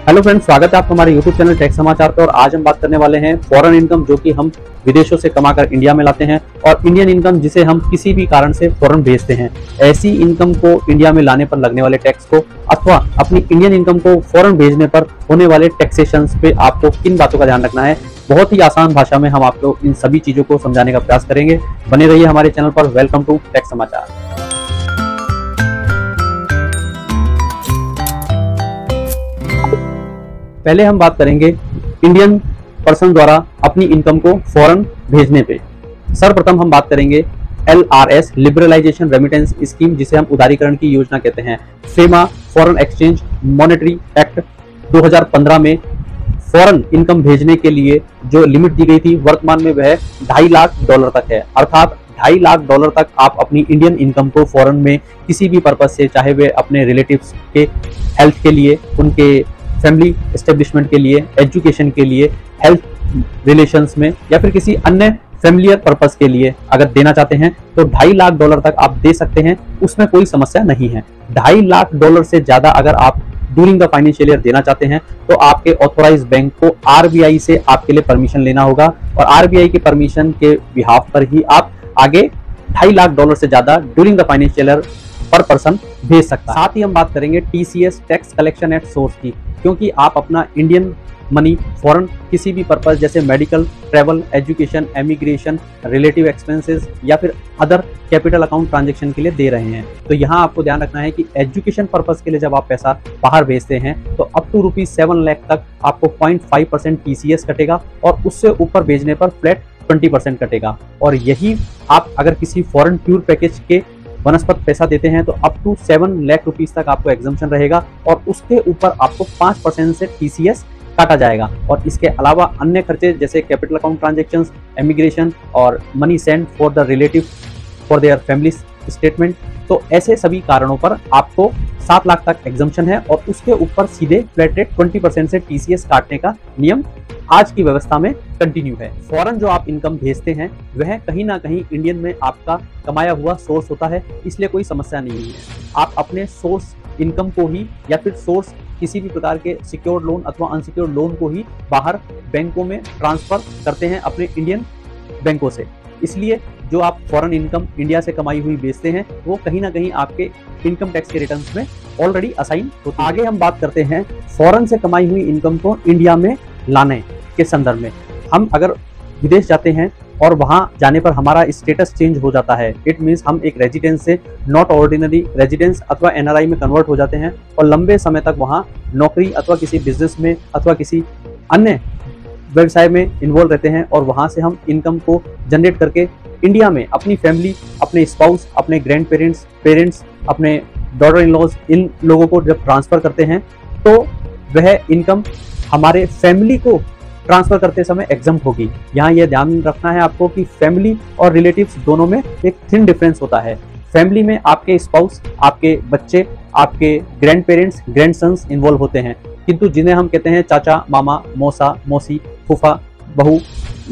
Hello friends, स्वागत है आपका हमारे यूट्यूब चैनल टेक समाचार पर। और आज हम बात करने वाले हैं फॉरेन इनकम, जो कि हम विदेशों से कमाकर इंडिया में लाते हैं, और इंडियन इनकम जिसे हम किसी भी कारण से फॉरेन भेजते हैं। ऐसी इनकम को इंडिया में लाने पर लगने वाले टैक्स को अथवा अपनी इंडियन इनकम को फॉरेन भेजने पर होने वाले टैक्सेशन पे आपको किन बातों का ध्यान रखना है, बहुत ही आसान भाषा में हम आपको इन सभी चीजों को समझाने का प्रयास करेंगे। बने रहिए हमारे चैनल पर। वेलकम टू टेक समाचार। पहले हम बात करेंगे इंडियन पर्सन द्वारा अपनी इनकम को फॉरेन भेजने पे। सर्वप्रथम हम बात करेंगे LRS लिबरलाइजेशन रेमिटेंस स्कीम, जिसे हम उदारीकरण की योजना कहते हैं। FEMA foreign exchange monetary act 2015 में फॉरेन इनकम भेजने के लिए जो लिमिट दी गई थी, वर्तमान में वह $2.5 लाख तक है। अर्थात $2.5 लाख तक आप अपनी इंडियन इनकम को फॉरेन में किसी भी पर्पज से, चाहे वे अपने रिलेटिव्स के हेल्थ के लिए, उनके फैमिली एस्टेब्लिशमेंट के लिए, एजुकेशन के लिए, हेल्थ रिलेशंस में, या फिर किसी अन्य फैमिलियर पर्पस के लिए अगर देना चाहते हैं तो $2.5 लाख तक आप दे सकते हैं। उसमें कोई समस्या नहीं है। $2.5 लाख से ज्यादा अगर आप ड्यूरिंग द फाइनेंशियल ईयर देना चाहते हैं तो आपके ऑथोराइज बैंक को RBI से आपके लिए परमिशन लेना होगा, और RBI की परमिशन के बिहाफ पर ही आप आगे $2.5 लाख से ज्यादा ड्यूरिंग द फाइनेंशियल ईयर पर पर्सन भेज सकता है। साथ ही हम बात करेंगे TCS tax collection at source की, क्योंकि आप अपना इंडियन मनी फॉरेन किसी भी पर्पस जैसे medical, travel, education, emigration, relative expenses या फिर अदर कैपिटल अकाउंट ट्रांजैक्शन के लिए दे रहे हैं। तो यहाँ आपको ध्यान रखना है कि एजुकेशन पर्पस के लिए जब आप पैसा बाहर भेजते हैं तो अप टू ₹7 लाख तक आपको 0.5% TCS कटेगा, और उससे ऊपर भेजने पर फ्लैट 20% कटेगा। और यही आप अगर किसी फॉरेन टूर पैकेज के वनस्पत पैसा देते हैं तो अप टू 7 लाख रुपीस तक आपको एग्जम्पशन रहेगा, और उसके ऊपर आपको 5% से TCS काटा जाएगा। और इसके अलावा अन्य खर्चे जैसे कैपिटल अकाउंट ट्रांजैक्शंस, इमिग्रेशन और money send for the relative for their family statement, तो ऐसे सभी कारणों पर आपको 7 लाख तक एग्जम्पशन है, और उसके ऊपर सीधे फ्लैट रेट 20% से TCS काटने का नियम आज की व्यवस्था में कंटिन्यू है। फॉरेन जो आप इनकम भेजते हैं वह कहीं ना कहीं इंडियन में आपका कमाया हुआ सोर्स होता है, इसलिए कोई समस्या नहीं है। आप अपने सोर्स इनकम को ही या फिर सोर्स किसी भी प्रकार के सिक्योर्ड लोन अथवा अनसिक्योर्ड लोन को ही बाहर बैंकों में ट्रांसफर करते हैं अपने इंडियन बैंकों से। इसलिए जो आप फॉरेन इनकम इंडिया से कमाई हुई बेचते हैं वो कहीं ना कहीं आपके इनकम टैक्स के रिटर्न्स में ऑलरेडी असाइन होती है। आगे हम बात करते हैं फॉरेन से कमाई हुई इनकम को इंडिया में लाने के संदर्भ में। हम अगर विदेश जाते हैं और वहां जाने पर हमारा स्टेटस चेंज हो जाता है, इट मीन्स हम एक रेजिडेंस से नॉट ऑर्डिनरी रेजिडेंस अथवा NRI में कन्वर्ट हो जाते हैं, और लंबे समय तक वहां नौकरी अथवा किसी बिजनेस में अथवा किसी अन्य व्यवसाय में इन्वॉल्व रहते हैं, और वहां से हम इनकम को जनरेट करके इंडिया में अपनी फैमिली, अपने स्पाउस, अपने ग्रैंड पेरेंट्स, अपने डॉटर इन लॉज, इन लोगों को जब ट्रांसफर करते हैं तो वह इनकम हमारे फैमिली को ट्रांसफर करते समय एग्जम्प्ट होगी। यहाँ यह ध्यान रखना है आपको कि फैमिली और रिलेटिव्स दोनों में एक थिन डिफरेंस होता है। फैमिली में आपके स्पाउस, आपके बच्चे, आपके grandparents, grandsons involve होते हैं, किंतु जिन्हें हम कहते हैं चाचा, मामा, मौसा, मौसी, फूफा, बहू,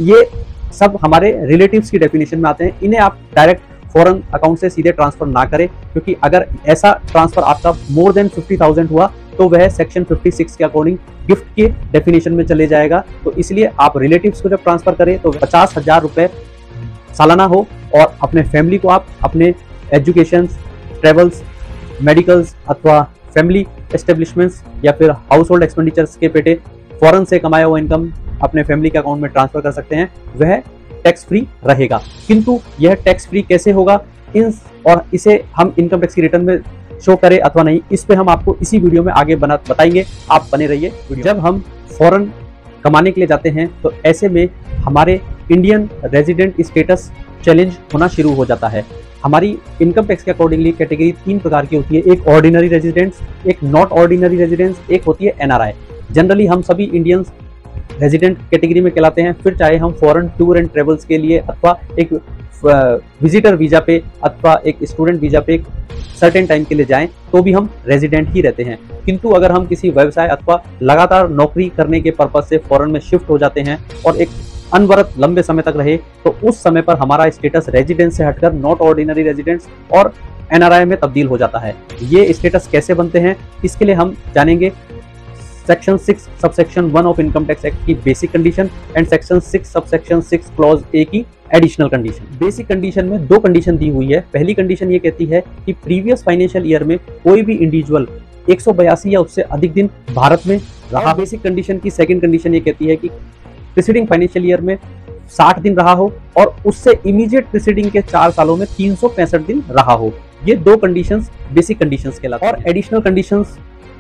ये सब हमारे रिलेटिव्स की डेफिनेशन में आते हैं। इन्हें आप डायरेक्ट फॉरेन अकाउंट से सीधे ट्रांसफर ना करें, क्योंकि अगर ऐसा ट्रांसफर आपका मोर देन 50,000 हुआ तो वह सेक्शन 56 के अकॉर्डिंग गिफ्ट के डेफिनेशन में चले जाएगा। तो इसलिए आप रिलेटिव्स को जब ट्रांसफर करें तो 50,000 रुपए सालाना हो, और अपने फैमिली को आप अपने एजुकेशन, ट्रेवल्स, मेडिकल्स अथवा फैमिली एस्टेब्लिशमेंट्स या फिर हाउस होल्ड एक्सपेंडिचर्स के पेटे फॉरेन से कमाया हुआ इनकम अपने फैमिली के अकाउंट में ट्रांसफर कर सकते हैं। वह टैक्स फ्री रहेगा। किंतु यह टैक्स फ्री कैसे होगा और इसे हम इनकम टैक्स की रिटर्न में शो करें अथवा नहीं, इस पे हम आपको इसी वीडियो में आगे बताएंगे। आप बने रहिए। जब हम फॉरेन कमाने के लिए जाते हैं तो ऐसे में हमारे इंडियन रेजिडेंट स्टेटस चैलेंज होना शुरू हो जाता है। हमारी इनकम टैक्स के अकॉर्डिंगली कैटेगरी 3 प्रकार की होती है। एक ऑर्डिनरी रेजिडेंट्स, एक नॉट ऑर्डिनरी रेजिडेंट्स, एक होती है NRI। जनरली हम सभी इंडियंस रेजिडेंट कैटेगरी में कहलाते हैं, फिर चाहे हम फॉरेन टूर एंड ट्रेवल्स के लिए अथवा एक विजिटर वीजा पे अथवा एक स्टूडेंट वीजा पे एक सर्टेन टाइम के लिए जाएं तो भी हम रेजिडेंट ही रहते हैं। किंतु अगर हम किसी व्यवसाय अथवा लगातार नौकरी करने के पर्पज से फॉरेन में शिफ्ट हो जाते हैं और एक अनवरत लंबे समय तक रहे, तो उस समय पर हमारा स्टेटस रेजिडेंस से हटकर नॉट ऑर्डिनरी रेजिडेंट्स और NRI में तब्दील हो जाता है। ये स्टेटस कैसे बनते हैं इसके लिए हम जानेंगे section 6 subsection 1 of income tax act की basic condition and section 6 subsection 6 clause A की एडिशनल कंडीशन। बेसिक कंडीशन में दो कंडीशन दी हुई है। पहली कंडीशन ये कहती है कि प्रीवियस फाइनेंशियल ईयर में कोई भी इंडिविजुअल 182 या उससे अधिक दिन भारत में रहा। बेसिक कंडीशन की सेकंड कंडीशन ये कहती है कि प्रीसीडिंग फाइनेंशियल ईयर में 60 दिन रहा हो और उससे इमीडिएट प्रीसीडिंग के 4 सालों में 365 दिन रहा हो। ये दो कंडीशंस बेसिक कंडीशंस कहलाती हैं। और एडिशनल कंडीशंस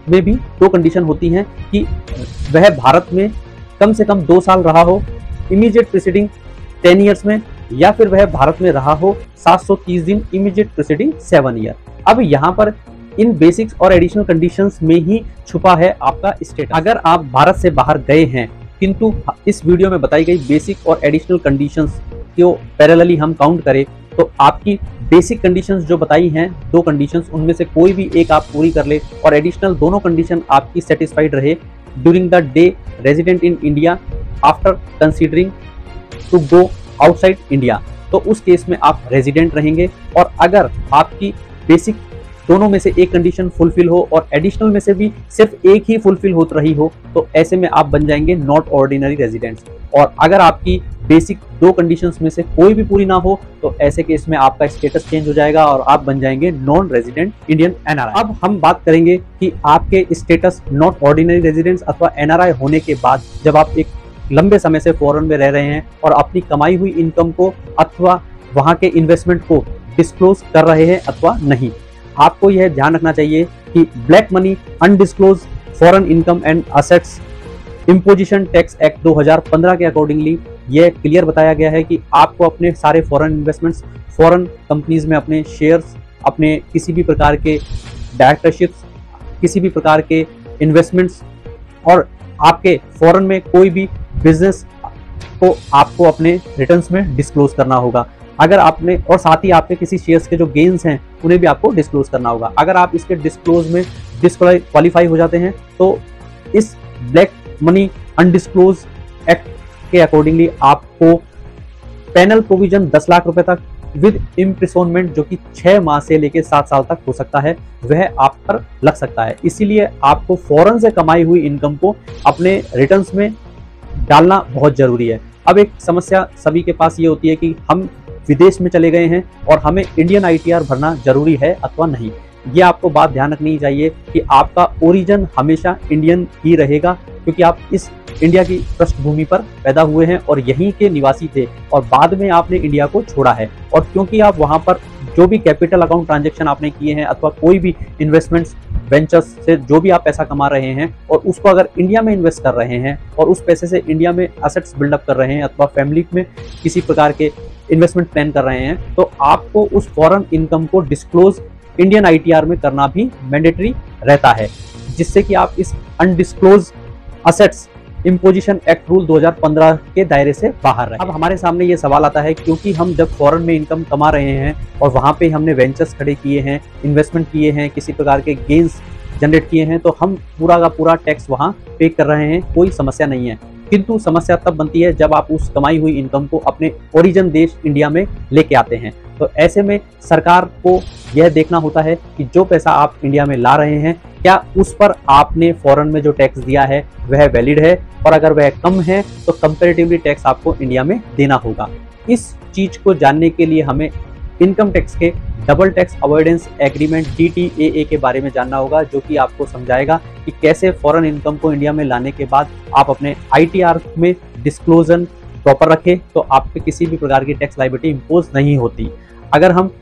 में भी दो कंडीशन होती हैं कि वह भारत में कम से कम 2 साल रहा हो इमीडिएट प्रीसीडिंग 10 ईयर्स में, या फिर वह भारत में रहा हो 730 दिन इमीडिएट प्रीसीडिंग 7 ईयर। अब यहाँ पर इन बेसिक्स और एडिशनल कंडीशंस में ही छुपा है आपका स्टेटस। अगर आप भारत से बाहर गए हैं किंतु इस वीडियो में बताई गई बेसिक और एडिशनल कंडीशंस को पैरेलली हम काउंट करें तो आपकी बेसिक कंडीशंस जो बताई हैं दो कंडीशंस, उनमें से कोई भी एक आप पूरी कर ले और एडिशनल दोनों कंडीशन आपकी सेटिस्फाइड रहे during the day resident in India after considering to go outside India, तो उस केस में आप रेजिडेंट रहेंगे। और अगर आपकी बेसिक दोनों में से एक कंडीशन फुलफिल हो और एडिशनल में से भी सिर्फ एक ही फुलफिल हो रही हो तो ऐसे में आप बन जाएंगे नॉट ऑर्डिनरी रेजिडेंट्स। और अगर आपकी बेसिक दो कंडीशंस में से कोई भी पूरी ना हो तो ऐसे केस में आपका स्टेटस चेंज हो जाएगा और आप बन जाएंगे नॉन रेजिडेंट इंडियन एनआरआई। अब हम बात करेंगे कि आपके स्टेटस नॉट ऑर्डिनरी रेजिडेंट्स अथवा एनआरआई होने के बाद जब आप एक लंबे समय से फॉरेन में रह रहे हैं और अपनी कमाई हुई इनकम को अथवा वहां के इन्वेस्टमेंट को डिस्क्लोज कर रहे हैं अथवा नहीं। आपको यह ध्यान रखना चाहिए कि black money undisclosed foreign income and assets imposition tax act 2015 के अकॉर्डिंगली यह क्लियर बताया गया है कि आपको अपने सारे फॉरेन इन्वेस्टमेंट्स फॉरेन कंपनीज में अपने शेयर्स, अपने किसी भी प्रकार के डायरेक्टरशिप्स, किसी भी प्रकार के इन्वेस्टमेंट्स और आपके फॉरेन में कोई भी बिजनेस को आपको अपने रिटर्न्स में डिस्क्लोज करना होगा। अगर आपने और साथ ही आपके किसी शेयर्स के जो गेन्स हैं उन्हें भी आपको डिस्क्लोज करना होगा। अगर आप इसके डिस्क्लोज में डिस्क्वालीफाई हो जाते हैं तो इस ब्लैक मनी अनडिस्क्लोज एक्ट के अकॉर्डिंगली आपको पेनल प्रोविजन 10 लाख रुपए तक विद इम्प्रिसोनमेंट जो कि 6 माह से लेकर 7 साल तक हो सकता है वह आप पर लग सकता है। इसीलिए आपको फॉरेन से कमाई हुई इनकम को अपने रिटर्न्स में डालना बहुत जरूरी है। अब एक समस्या सभी के पास ये होती है कि हम विदेश में चले गए हैं और हमें इंडियन आईटीआर भरना जरूरी है अथवा नहीं। ये आपको बात ध्यान रखनी चाहिए कि आपका ओरिजिन हमेशा इंडियन ही रहेगा क्योंकि आप इस इंडिया की पृष्ठभूमि पर पैदा हुए हैं और यहीं के निवासी थे और बाद में आपने इंडिया को छोड़ा है। और क्योंकि आप वहां पर जो भी कैपिटल अकाउंट ट्रांजैक्शन आपने किए हैं अथवा कोई भी इन्वेस्टमेंट्स वेंचर्स से जो भी आप पैसा कमा रहे हैं और उसको अगर इंडिया में इन्वेस्ट कर रहे हैं और उस पैसे से इंडिया में एसेट्स बिल्डअप कर रहे हैं अथवा फैमिली में किसी प्रकार के इन्वेस्टमेंट प्लान कर रहे हैं तो आपको उस फॉरेन इनकम को डिस्क्लोज इंडियन आईटीआर में करना भी मैंडेटरी रहता है, जिससे कि आप इस undisclosed assets imposition act rule 2015 के दायरे से बाहर रहे। अब हमारे सामने ये सवाल आता है क्योंकि हम जब फॉरेन में इनकम कमा रहे हैं और वहाँ पे हमने वेंचर्स खड़े किए हैं, इन्वेस्टमेंट किए हैं, किसी प्रकार के गेन्स जनरेट किए हैं तो हम पूरा का पूरा टैक्स वहाँ पे कर रहे हैं, कोई समस्या नहीं है। किंतु समस्या तब बनती है जब आप उस कमाई हुई इनकम को अपने ओरिजिन देश इंडिया में लेके आते हैं। तो ऐसे में सरकार को यह देखना होता है कि जो पैसा आप इंडिया में ला रहे हैं क्या उस पर आपने फॉरेन में जो टैक्स दिया है वह वैलिड है, और अगर वह कम है तो कंपैरेटिवली टैक्स आपको इंडिया में देना होगा। इस चीज को जानने के लिए हमें इनकम टैक्स के double tax avoidance agreement DTAA के बारे में जानना होगा, जो कि आपको समझाएगा कि कैसे फॉरेन इनकम को इंडिया में लाने के बाद आप अपने ITR में डिस्क्लोजर प्रॉपर रखें तो आप पे किसी भी प्रकार की टैक्स लायबिलिटी इम्पोज नहीं होती। अगर हम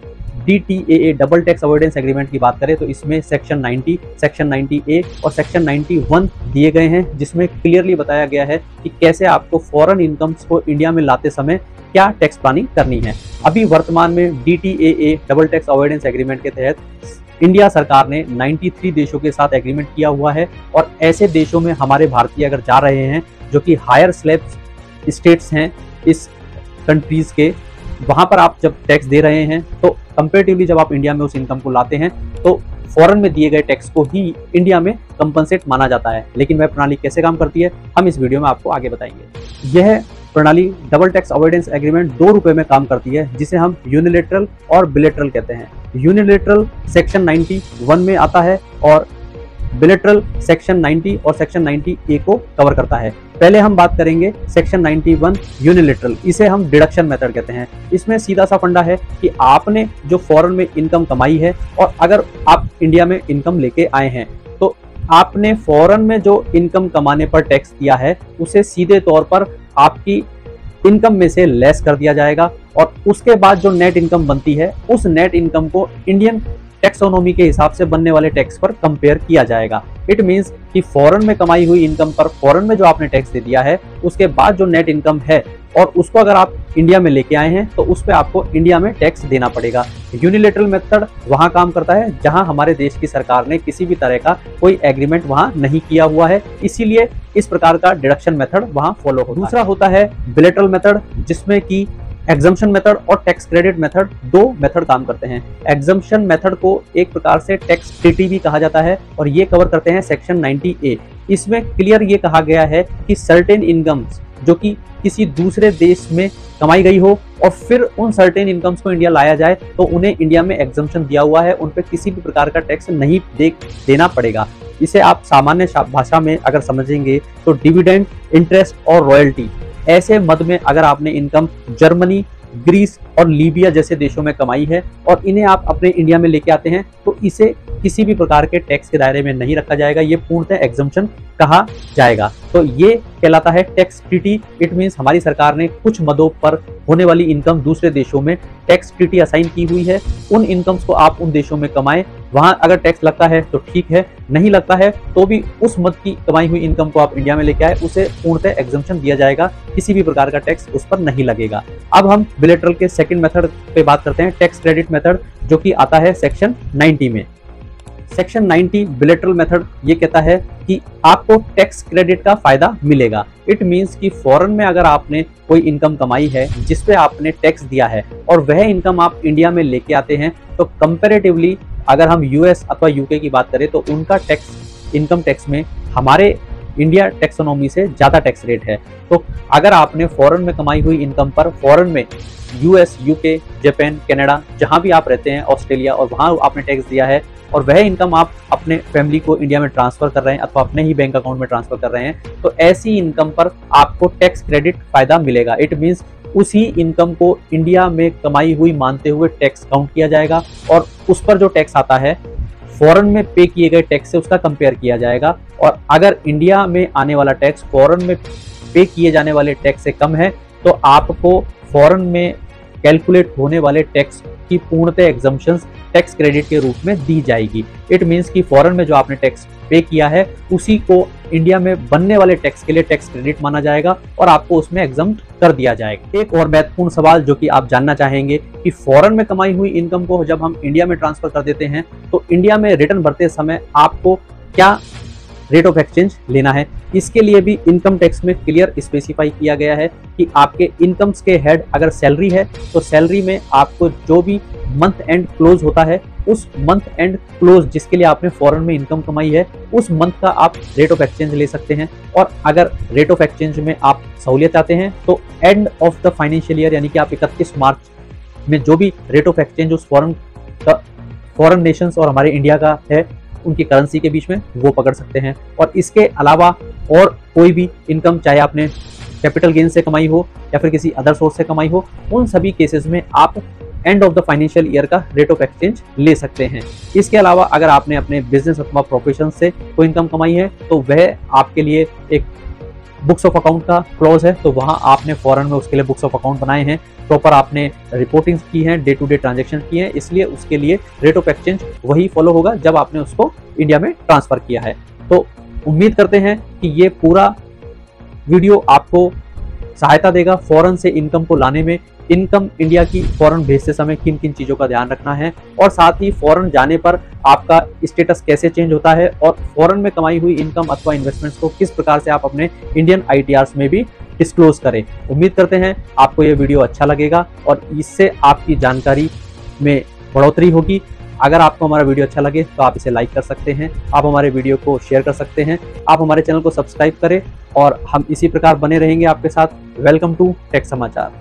DTAA double tax avoidance agreement की बात करें तो इसमें सेक्शन 90, सेक्शन 90A और सेक्शन 91 दिए गए हैं, जिसमें क्लियरली बताया गया है कि कैसे आपको फॉरेन इनकम्स को इंडिया में लाते समय क्या टैक्स प्लानिंग करनी है। अभी वर्तमान में DTAA double tax avoidance agreement के तहत इंडिया सरकार ने 93 देशों के साथ एग्रीमेंट किया हुआ है और ऐसे देशों में हमारे भारतीय अगर जा रहे हैं जो कि हायर स्लैब्स स्टेट्स हैं इस कंट्रीज के, वहां पर आप जब टैक्स दे रहे हैं तो कंपेरेटिवली जब आप इंडिया में उस इनकम को लाते हैं तो फॉरेन में दिए गए टैक्स को ही इंडिया में कंपनसेट माना जाता है। लेकिन वह प्रणाली कैसे काम करती है हम इस वीडियो में आपको आगे बताएंगे। यह प्रणाली डबल टैक्स अवॉइडेंस एग्रीमेंट 2 रुपए में काम करती है, जिसे हम यूनिलेटरल और बिलेटरल कहते हैं। यूनिलेटरल सेक्शन 91 में आता है और बिलेटरल सेक्शन 90 और सेक्शन 90A को कवर करता है। पहले हम बात करेंगे सेक्शन 91 यूनिलेटरल, इसे हम डिडक्शन मेथड कहते हैं। इसमें सीधा सा फंडा है कि आपने जो फॉरेन में इनकम कमाई है और अगर आप इंडिया में इनकम लेके आए हैं तो आपने फॉरेन में जो इनकम कमाने पर टैक्स दिया है उसे सीधे तौर पर आपकी इनकम में से लेस कर दिया जाएगा और उसके बाद जो नेट इनकम बनती है उस नेट इनकम को इंडियन टैक्सोनॉमी के हिसाब से बनने वाले टैक्स पर कंपेयर किया जाएगा। इट मींस कि फॉरेन में कमाई हुई इनकम पर फॉरेन में जो आपने टैक्स दे दिया है उसके बाद जो नेट इनकम है और उसको अगर आप इंडिया में लेके आए हैं तो उस पर आपको इंडिया में टैक्स देना पड़ेगा। यूनिलेटरल मेथड वहां काम करता है जहां हमारे देश की सरकार ने किसी भी तरह का कोई एग्रीमेंट वहां नहीं किया हुआ है, इसीलिए इस प्रकार का डिडक्शन मेथड वहां फॉलो होता है। दूसरा होता है बिलेटरल मेथड, जिसमें कि एग्जम्पशन मेथड और टैक्स क्रेडिट मेथड, दो मेथड काम करते हैं। एग्जम्पशन मेथड को एक प्रकार से टैक्स ट्रीटी भी कहा जाता है और ये कवर करते हैं सेक्शन 90A। इसमें क्लियर ये कहा गया है कि सर्टेन इनकम्स जो कि किसी दूसरे देश में कमाई गई हो और फिर उन सर्टेन इनकम्स को इंडिया लाया जाए तो उन्हें इंडिया में एग्जम्पशन दिया हुआ है, उन पर किसी भी प्रकार का टैक्स नहीं देना पड़ेगा। इसे आप सामान्य भाषा में अगर समझेंगे तो डिविडेंड, इंटरेस्ट और रॉयल्टी, ऐसे मद में अगर आपने इनकम जर्मनी, ग्रीस और लीबिया जैसे देशों में कमाई है और इन्हें आप अपने इंडिया में लेके आते हैं तो इसे किसी भी प्रकार के टैक्स के दायरे में नहीं रखा जाएगा, ये पूर्णतः एग्जम्पशन कहा जाएगा। तो ये कहलाता है टैक्स ट्रीटी। इट मींस हमारी सरकार ने कुछ मदों पर होने वाली इनकम दूसरे देशों में टैक्स ट्रीटी असाइन की हुई है। उन इनकम्स को आप उन देशों में कमाएं, वहां अगर टैक्स लगता है तो ठीक है, नहीं लगता है तो भी उस मद की कमाई हुई इनकम को आप इंडिया में लेके आए, उसे पूर्णतः एग्जम्पशन दिया जाएगा, किसी भी प्रकार का टैक्स उस पर नहीं लगेगा। अब हम बिलेटरल के सेकंड मेथड पे बात करते हैं, टैक्स क्रेडिट मेथड, जो कि आता है सेक्शन 90 में। सेक्शन 90 बिलेटरल मेथड ये कहता है कि आपको टैक्स क्रेडिट का फायदा मिलेगा। इट मींस कि फॉरेन में अगर आपने कोई इनकम कमाई है जिस पे आपने टैक्स दिया है और वह इनकम आप इंडिया में लेके आते हैं तो कंपैरेटिवली अगर हम यूएस अथवा यूके की बात करें तो उनका टैक्स, इनकम टैक्स में हमारे इंडिया टैक्सोनॉमी से ज़्यादा टैक्स रेट है। तो अगर आपने फॉरेन में कमाई हुई इनकम पर फॉरेन में यूएस, यूके, जापान, कनाडा, जहां भी आप रहते हैं, ऑस्ट्रेलिया, और वहां आपने टैक्स दिया है और वह इनकम आप अपने फैमिली को इंडिया में ट्रांसफर कर रहे हैं अथवा अपने ही बैंक अकाउंट में ट्रांसफर कर रहे हैं, तो ऐसी इनकम पर आपको टैक्स क्रेडिट फायदा मिलेगा। इट मींस उसी इनकम को इंडिया में कमाई हुई मानते हुए टैक्स काउंट किया जाएगा और उस पर जो टैक्स आता है फॉरेन में पे किए गए टैक्स से उसका कंपेयर किया जाएगा। और अगर इंडिया में आने वाला टैक्स फॉरेन में पे किए जाने वाले टैक्स से कम है तो आपको फॉरेन में कैलकुलेट होने वाले टैक्स की पूर्णतः एग्जम्पशंस टैक्स क्रेडिट के रूप में दी जाएगी। इट मींस कि फॉरेन में जो आपने टैक्स पे किया है उसी को इंडिया में बनने वाले टैक्स के लिए टैक्स क्रेडिट माना जाएगा और आपको उसमें एग्जम्प्ट कर दिया जाएगा। एक और महत्वपूर्ण सवाल जो कि आप जानना चाहेंगे कि फॉरेन में कमाई हुई इनकम को जब हम इंडिया में ट्रांसफर कर देते हैं तो इंडिया में रिटर्न भरते समय आपको क्या रेट ऑफ एक्सचेंज लेना है। इसके लिए भी इनकम टैक्स में क्लियर स्पेसिफाई किया गया है कि आपके इनकम्स के हेड अगर सैलरी है तो सैलरी में आपको जो भी मंथ एंड क्लोज होता है उस मंथ एंड क्लोज जिसके लिए आपने फॉरेन में इनकम कमाई है उस मंथ का आप रेट ऑफ एक्सचेंज ले सकते हैं। और अगर रेट ऑफ एक्सचेंज में आप सहूलियत चाहते हैं तो end of the financial year यानी कि आप 31 मार्च में जो भी रेट ऑफ एक्सचेंज उस फॉरेन नेशंस और हमारे इंडिया का है उनकी करेंसी के बीच में वो पकड़ सकते हैं। और इसके अलावा और कोई भी इनकम चाहे आपने कैपिटल गेन से कमाई हो या फिर किसी अदर सोर्स से कमाई हो, उन सभी केसेस में आप end of the financial year का रेट ऑफ एक्सचेंज ले सकते हैं। इसके अलावा अगर आपने अपने बिजनेस अथवा प्रोफेशन से कोई इनकम कमाई है तो वह आपके लिए एक बुक्स ऑफ अकाउंट का क्लॉज है, तो वहां आपने फॉरेन में उसके लिए बुक्स ऑफ अकाउंट बनाए हैं, प्रॉपर आपने रिपोर्टिंग की है, डे टू डे ट्रांजेक्शन की है, इसलिए उसके लिए रेट ऑफ एक्सचेंज वही फॉलो होगा जब आपने उसको इंडिया में ट्रांसफर किया है। तो उम्मीद करते हैं कि ये पूरा वीडियो आपको सहायता देगा फॉरेन से इनकम को लाने में। इनकम इंडिया की फॉरेन भेजते समय किन किन चीज़ों का ध्यान रखना है और साथ ही फॉरेन जाने पर आपका स्टेटस कैसे चेंज होता है और फॉरेन में कमाई हुई इनकम अथवा इन्वेस्टमेंट्स को किस प्रकार से आप अपने इंडियन ITRs में भी डिस्क्लोज करें। उम्मीद करते हैं आपको ये वीडियो अच्छा लगेगा और इससे आपकी जानकारी में बढ़ोतरी होगी। अगर आपको हमारा वीडियो अच्छा लगे तो आप इसे लाइक कर सकते हैं, आप हमारे वीडियो को शेयर कर सकते हैं, आप हमारे चैनल को सब्सक्राइब करें और हम इसी प्रकार बने रहेंगे आपके साथ। वेलकम टू टेक समाचार।